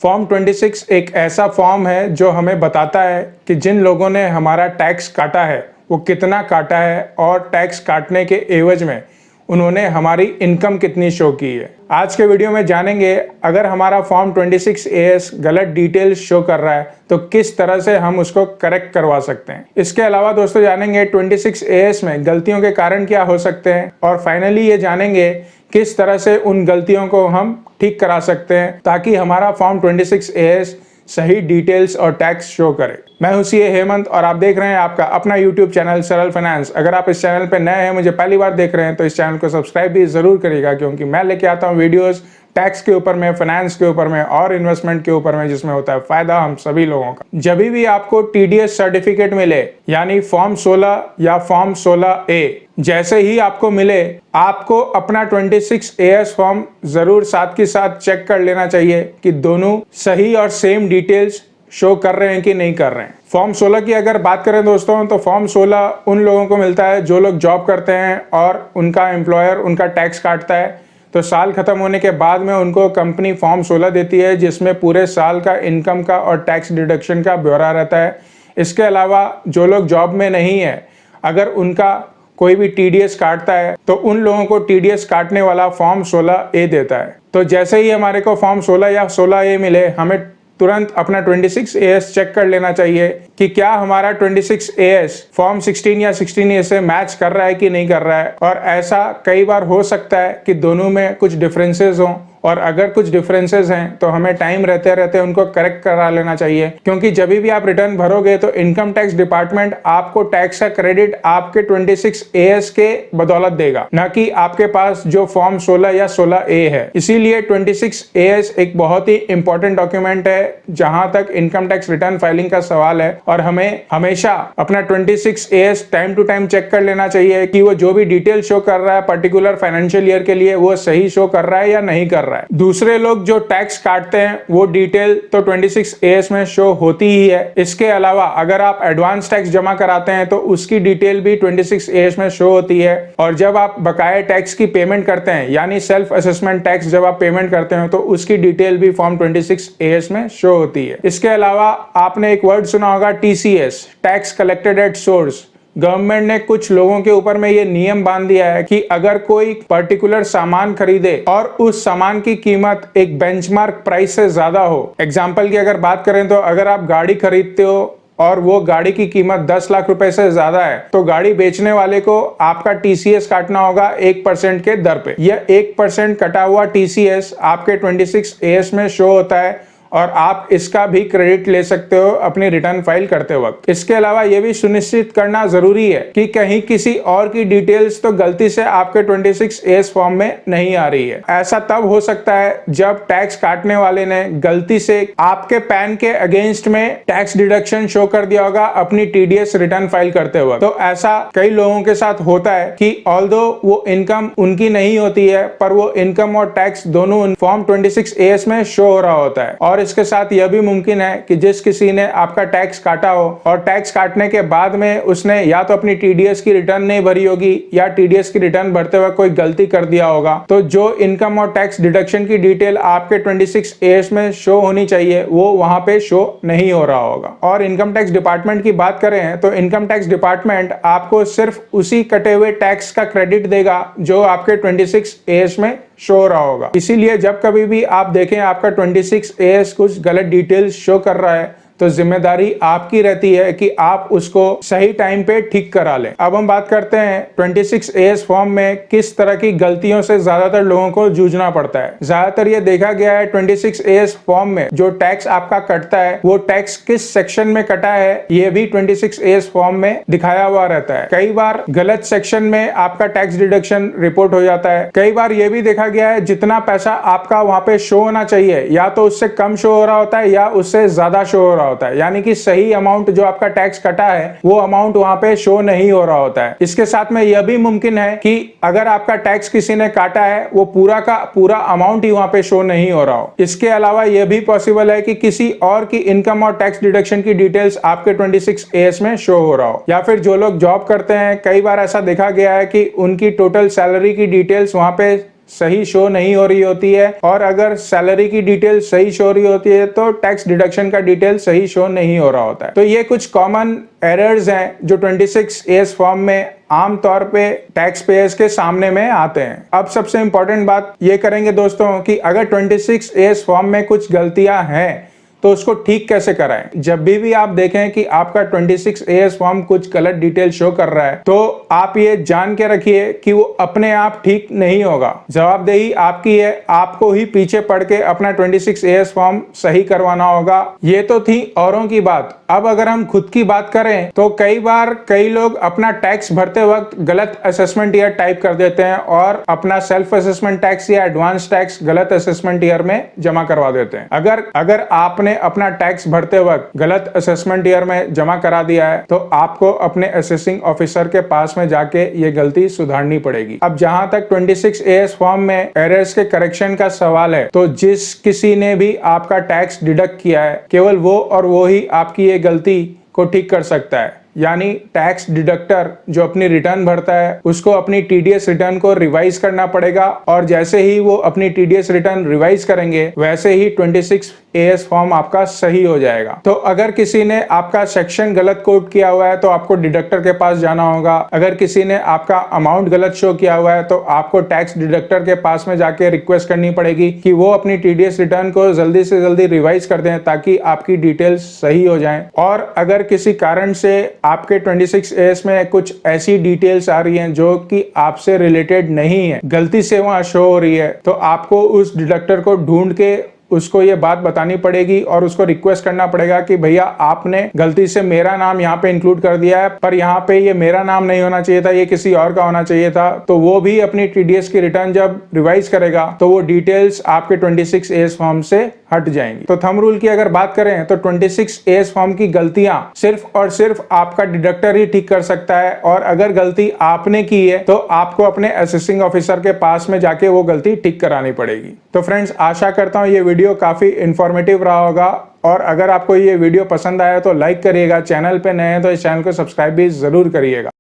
Form 26 एक ऐसा form है जो हमें बताता है कि जिन लोगों ने हमारा टैक्स काटा है वो कितना काटा है और टैक्स काटने के एवज में उन्होंने हमारी इनकम कितनी शो की है। आज के वीडियो में जानेंगे अगर हमारा फॉर्म 26 AS गलत डिटेल्स शो कर रहा है तो किस तरह से हम उसको करेक्ट करवा सकते हैं। इसके अलावा दोस्तों जानेंगे 26 AS में गलतियों के कारण क्या हो सकते हैं और फाइनली ये जानेंगे किस तरह से उन गलतियों को हम ठीक करा सकते हैं ताकि हमारा फॉर्म 26 AS सही डिटेल्स और टैक्स शो करे। मैं हूं CA हेमंत और आप देख रहे हैं आपका अपना YouTube चैनल सरल फाइनेंस। अगर आप इस चैनल पर नए हैं, मुझे पहली बार देख रहे हैं तो इस चैनल को सब्सक्राइब भी जरूर करिएगा क्योंकि मैं लेके आता हूं वीडियोस टैक्स के ऊपर में, फाइनेंस के ऊपर में और इन्वेस्टमेंट के ऊपर में, जिसमें होता है फायदा हम सभी लोगों का। जब भी आपको TDS सर्टिफिकेट मिले यानी फॉर्म 16 या फॉर्म 16A जैसे ही आपको मिले, आपको अपना 26 AS फॉर्म जरूर साथ के साथ चेक कर लेना चाहिए कि दोनों सही और सेम डिटेल्स शो कर रहे हैं कि नहीं कर रहे हैं। फॉर्म 16 की अगर बात करें दोस्तों तो फॉर्म 16 उन लोगों को मिलता है जो लोग जॉब करते हैं और उनका एम्प्लॉयर उनका टैक्स काटता है। तो साल खत्म होने के बाद में उनको कंपनी फॉर्म 16 देती है जिसमें पूरे साल का इनकम का और टैक्स डिडक्शन का ब्यौरा रहता है। इसके अलावा जो लोग जॉब में नहीं है, अगर उनका कोई भी TDS काटता है तो उन लोगों को TDS काटने वाला फॉर्म 16A देता है। तो जैसे ही हमारे को फॉर्म 16 या 16A मिले, हमें तुरंत अपना 26 AS चेक कर लेना चाहिए कि क्या हमारा 26 AS फॉर्म 16 या 16A से मैच कर रहा है कि नहीं कर रहा है। और ऐसा कई बार हो सकता है कि दोनों में कुछ डिफरेंसेस हों और अगर कुछ डिफरेंसेस हैं तो हमें टाइम रहते रहते उनको करेक्ट करा लेना चाहिए क्योंकि जब भी आप रिटर्न भरोगे तो इनकम टैक्स डिपार्टमेंट आपको टैक्स का क्रेडिट आपके 26 AS के बदौलत देगा, ना कि आपके पास जो फॉर्म 16 या 16A है। इसीलिए 26 AS एक बहुत ही इंपॉर्टेंट डॉक्यूमेंट है जहां तक इनकम टैक्स रिटर्न फाइलिंग का सवाल है और हमें हमेशा अपना 26 AS time to time check कर लेना चाहिए कि वो जो भी डिटेल शो कर रहा है पर्टिकुलर फाइनेंशियल ईयर के लिए वो सही शो कर रहा है या नहीं कर रहा है। दूसरे लोग जो टैक्स काटते हैं वो डिटेल तो 26 AS में शो होती ही है। इसके अलावा अगर आप एडवांस टैक्स जमा कराते हैं तो उसकी डिटेल भी 26 AS में शो होती है। और जब आप बकाया टैक्स की पेमेंट करते हैं यानी सेल्फ असेसमेंट टैक्स जब आप पेमेंट करते हैं तो उसकी डिटेल भी फॉर्म 26 AS में शो होती है। इसके अलावा आपने एक वर्ड सुना होगा TCS, tax collected at source. Government ने कुछ लोगों के ऊपर में ये नियम बांध दिया है कि अगर कोई पर्टिकुलर सामान खरीदे और उस सामान की कीमत एक बेंचमार्क प्राइस से ज्यादा हो, एग्जांपल की अगर बात करें तो अगर आप गाड़ी खरीदते हो और वो गाड़ी की कीमत 10 लाख रुपए से ज्यादा है तो गाड़ी बेचने वाले को आपका TCS काटना होगा 1% के दर पे। यह 1% कटा हुआ TCS आपके 26 AS में शो होता है और आप इसका भी क्रेडिट ले सकते हो अपनी रिटर्न फाइल करते वक्त। इसके अलावा यह भी सुनिश्चित करना जरूरी है कि कहीं किसी और की डिटेल्स तो गलती से आपके 26 AS फॉर्म में नहीं आ रही है। ऐसा तब हो सकता है जब टैक्स काटने वाले ने गलती से आपके पैन के अगेंस्ट में टैक्स डिडक्शन शो कर दिया होगा अपनी TDS रिटर्न फाइल करते वक्त। तो ऐसा कई लोगों के साथ होता है कि ऑल्दो वो इनकम उनकी नहीं होती है पर वो इनकम और टैक्स दोनों फॉर्म 26 AS में शो हो रहा होता है। और इसके साथ यह भी मुमकिन है कि जिस किसी ने आपका टैक्स काटा हो और टैक्स काटने के बाद में उसने या तो अपनी TDS की रिटर्न नहीं भरी होगी या TDS की रिटर्न भरते हुए कोई गलती कर दिया होगा, तो जो इनकम और टैक्स डिडक्शन की डिटेल आपके 26 AS में शो होनी चाहिए वो वहां पे शो नहीं हो रहा होगा। और इनकम टैक्स डिपार्टमेंट की बात करें तो इनकम टैक्स डिपार्टमेंट आपको सिर्फ उसी कटे हुए टैक्स का क्रेडिट देगा जो आपके 26 AS में शो हो रहा होगा। इसीलिए जब कभी भी आप देखें आपका 26 AS कुछ गलत डिटेल्स शो कर रहा है तो जिम्मेदारी आपकी रहती है कि आप उसको सही टाइम पे ठीक करा लें। अब हम बात करते हैं 26 AS फॉर्म में किस तरह की गलतियों से ज्यादातर लोगों को जूझना पड़ता है। ज्यादातर ये देखा गया है 26 AS फॉर्म में जो टैक्स आपका कटता है वो टैक्स किस सेक्शन में कटा है ये भी 26 AS फॉर्म में दिखाया हुआ रहता है। कई बार गलत सेक्शन में आपका टैक्स डिडक्शन रिपोर्ट हो जाता है। कई बार ये भी देखा गया है जितना पैसा आपका वहां पे शो होना चाहिए या तो उससे कम शो हो रहा होता है या उससे ज्यादा शो हो रहा होता है, यानी कि सही अमाउंट जो आपका टैक्स कटा है वो अमाउंट वहां पे शो नहीं हो रहा होता है। इसके साथ में यह भी मुमकिन है कि अगर आपका टैक्स किसी ने काटा है वो पूरा का पूरा अमाउंट ही वहां पे शो नहीं हो रहा हो। इसके अलावा यह भी पॉसिबल है कि किसी और की इनकम और टैक्स डिडक्शन की डिटेल्स आपके 26 AS में शो हो रहा हो। या फिर जो लोग जॉब करते हैं कई बार ऐसा देखा गया है कि उनकी टोटल सैलरी की डिटेल्स वहां पे सही शो नहीं हो रही होती है और अगर सैलरी की डिटेल सही शो हो रही होती है तो टैक्स डिडक्शन का डिटेल सही शो नहीं हो रहा होता है। तो ये कुछ कॉमन एरर्स हैं जो 26AS फॉर्म में आम तौर पे टैक्स पेयर्स के सामने में आते हैं। अब सबसे इंपॉर्टेंट बात ये करेंगे दोस्तों कि अगर 26AS फॉर्म में कुछ गलतियां हैं तो उसको ठीक कैसे कराएं। जब भी आप देखें कि आपका 26AS फॉर्म कुछ गलत डिटेल शो कर रहा है तो आप ये जान के रखिए कि वो अपने आप ठीक नहीं होगा। जवाबदेही आपकी है, आपको ही पीछे पड़ के अपना 26AS फॉर्म सही करवाना होगा। ये तो थी औरों की बात। अब अगर हम खुद की बात करें तो कई बार कई लोग अपना टैक्स भरते वक्त गलत असेसमेंट ईयर टाइप कर देते हैं और अपना सेल्फ असेसमेंट टैक्स या एडवांस टैक्स गलत असेसमेंट ईयर में जमा करवा देते हैं। अगर आपने अपना टैक्स भरते वक्त गलत असेसमेंट ईयर में जमा करा दिया है तो आपको अपने असेसिंग ऑफिसर के पास में जाके ये गलती सुधारनी पड़ेगी। अब जहां तक 26AS फॉर्म में एरर्स के करेक्शन का सवाल है तो जिस किसी ने भी आपका टैक्स डिडक्ट किया है केवल वो और वो ही आपकी ये गलती को ठीक कर सकता है। यानी टैक्स डिडक्टर जो अपनी रिटर्न भरता है उसको अपनी TDS रिटर्न को रिवाइज करना पड़ेगा और जैसे ही वो अपनी TDS रिटर्न रिवाइज करेंगे वैसे ही 26AS फॉर्म आपका सही हो जाएगा। तो अगर किसी ने आपका सेक्शन गलत कोड किया हुआ है तो आपको डिडक्टर के पास जाना होगा। अगर किसी ने आपका अमाउंट गलत शो किया हुआ है तो आपको टैक्स डिडक्टर के पास में जाके रिक्वेस्ट करनी पड़ेगी कि वो अपनी TDS रिटर्न को जल्दी से जल्दी रिवाइज कर दें ताकि आपकी डिटेल्स सही हो जाएं। और अगर किसी कारण से आपके 26AS में कुछ ऐसी डिटेल्स आ रही हैं जो कि आपसे रिलेटेड नहीं है, गलती से वहां शो हो रही है, तो आपको उस डिडक्टर को ढूंढ के उसको ये बात बतानी पड़ेगी और उसको रिक्वेस्ट करना पड़ेगा कि भैया आपने गलती से मेरा नाम यहाँ पे इंक्लूड कर दिया है पर यहाँ पे ये मेरा नाम नहीं होना चाहिए था, ये किसी और का होना चाहिए था। तो वो भी अपनी TDS की रिटर्न जब रिवाइज करेगा तो वो डिटेल्स आपके 26AS फॉर्म से हट जाएंगी। तो थंब रूल की अगर बात करें तो 26AS फॉर्म की गलतियां सिर्फ और सिर्फ आपका डिडक्टर ही ठीक कर सकता है और अगर गलती आपने की है तो आपको अपने असेसिंग ऑफिसर के पास में जाके वो गलती ठीक करानी पड़ेगी। तो फ्रेंड्स, आशा करता हूं ये वीडियो काफी इंफॉर्मेटिव रहा होगा और अगर आपको ये वीडियो पसंद आया तो लाइक करिएगा, चैनल पे नए हैं तो इस चैनल को सब्सक्राइब भी जरूर करिएगा।